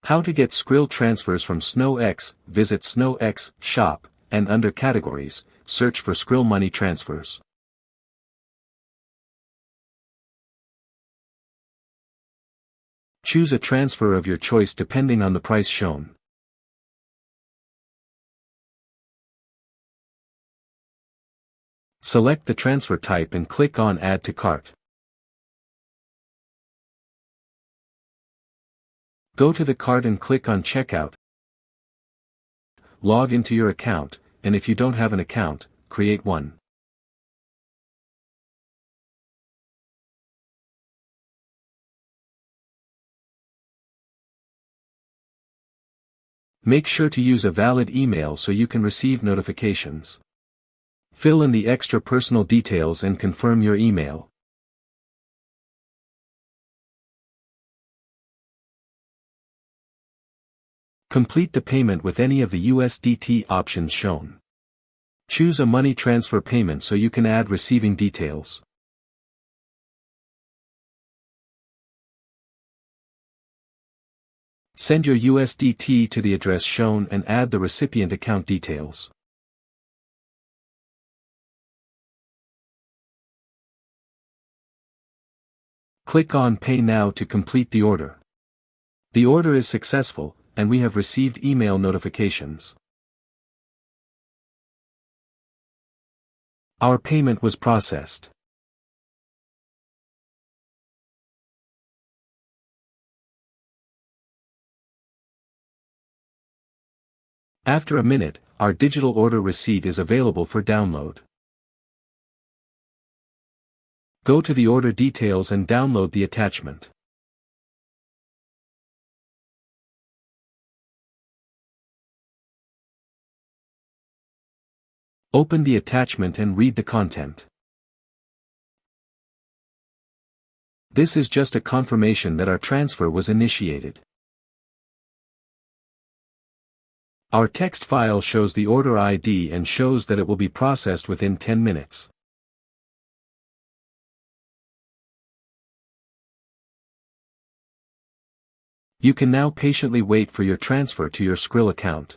How to get Skrill transfers from SnowX. Visit SnowX shop, and under categories, search for Skrill money transfers. Choose a transfer of your choice depending on the price shown. Select the transfer type and click on Add to Cart. Go to the cart and click on Checkout. Log into your account, and if you don't have an account, create one. Make sure to use a valid email so you can receive notifications. Fill in the extra personal details and confirm your email. Complete the payment with any of the USDT options shown. Choose a money transfer payment so you can add receiving details. Send your USDT to the address shown and add the recipient account details. Click on Pay Now to complete the order. The order is successful, and we have received email notifications. Our payment was processed. After a minute, our digital order receipt is available for download. Go to the order details and download the attachment. Open the attachment and read the content. This is just a confirmation that our transfer was initiated. Our text file shows the order ID and shows that it will be processed within 10 minutes. You can now patiently wait for your transfer to your Skrill account.